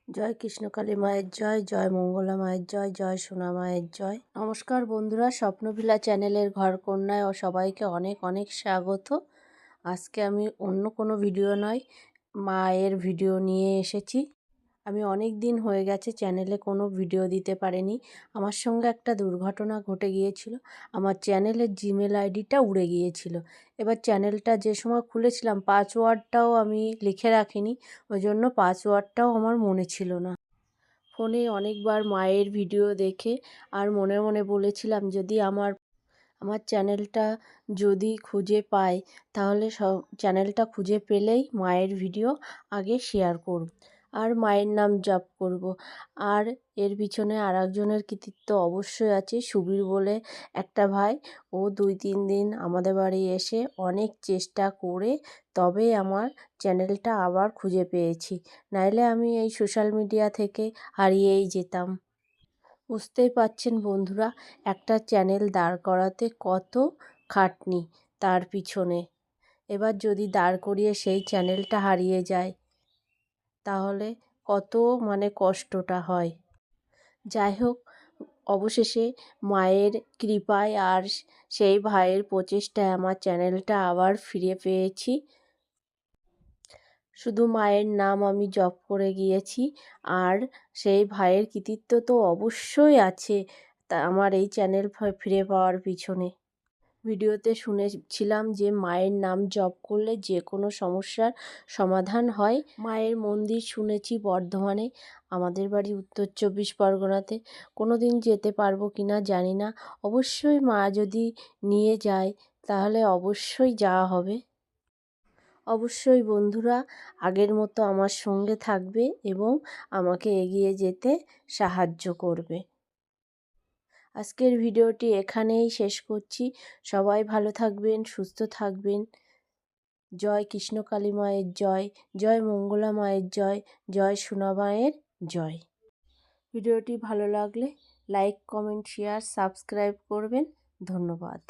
জয় কৃষ্ণকালী মায়ের জয়, জয় মঙ্গলা মায়ের জয়, জয় সোনা মায়ের জয়। নমস্কার বন্ধুরা, স্বপ্নভিলা চ্যানেলের ঘরকন্যায় ও সবাইকে অনেক অনেক স্বাগত। আজকে আমি অন্য কোনো ভিডিও নয়, মায়ের ভিডিও নিয়ে এসেছি। আমি অনেক দিন হয়ে গেছে চ্যানেলে কোনো ভিডিও দিতে পারিনি। আমার সঙ্গে একটা দুর্ঘটনা ঘটে গিয়েছিল। আমার চ্যানেলের জিমেল আইডিটা উড়ে গিয়েছিল। এবার চ্যানেলটা যে সময় খুলেছিলাম পাসওয়ার্ডটাও আমি লিখে রাখিনি, ওই জন্য পাসওয়ার্ডটাও আমার মনে ছিল না। ফোনে অনেকবার মায়ের ভিডিও দেখে আর মনে মনে বলেছিলাম যদি আমার চ্যানেলটা যদি খুঁজে পাই, তাহলে চ্যানেলটা খুঁজে পেলেই মায়ের ভিডিও আগে শেয়ার করব আর মায়ের নাম জপ করব। আর এর পিছনে আরেকজনের কৃতিত্ব অবশ্যই আছে, সুবীর বলে একটা ভাই। ও 2-3 দিন আমাদের বাড়ি এসে অনেক চেষ্টা করে তবে আমার চ্যানেলটা আবার খুঁজে পেয়েছি, নাইলে আমি এই সোশ্যাল মিডিয়া থেকে হারিয়েই যেতাম। বুঝতেই পারছেন বন্ধুরা, একটা চ্যানেল দাঁড় করাতে কত খাটনি তার পিছনে। এবার যদি দাঁড় করিয়ে সেই চ্যানেলটা হারিয়ে যায়, তাহলে কত কষ্টটা হয়। যাই হোক, অবশেষে মায়ের কৃপায় আর সেই ভাইয়ের প্রচেষ্টায় আমার চ্যানেলটা আবার ফিরে পেয়েছি। শুধু মায়ের নাম আমি জপ করে গিয়েছি, আর সেই ভাইয়ের কৃতিত্ব তো অবশ্যই আছে তা আমার এই চ্যানেল ফিরে পাওয়ার পিছনে। ভিডিওতে শুনেছিলাম যে মায়ের নাম জপ করলে যে কোনো সমস্যার সমাধান হয়। মায়ের মন্দির শুনেছি বর্ধমানে, আমাদের বাড়ি উত্তর 24 পরগনাতে। কোনো দিন যেতে পারবো কি না জানি না, অবশ্যই মা যদি নিয়ে যায় তাহলে অবশ্যই যাওয়া হবে। অবশ্যই বন্ধুরা আগের মতো আমার সঙ্গে থাকবে এবং আমাকে এগিয়ে যেতে সাহায্য করবে। আজকের ভিডিওটি এখানেই শেষ করছি। সবাই ভালো থাকবেন, সুস্থ থাকবেন। জয় কৃষ্ণকালী মায়ের জয়, জয় মঙ্গলা মায়ের জয়, জয় সোনা মায়ের জয়। ভিডিওটি ভালো লাগলে লাইক, কমেন্ট, শেয়ার, সাবস্ক্রাইব করবেন। ধন্যবাদ।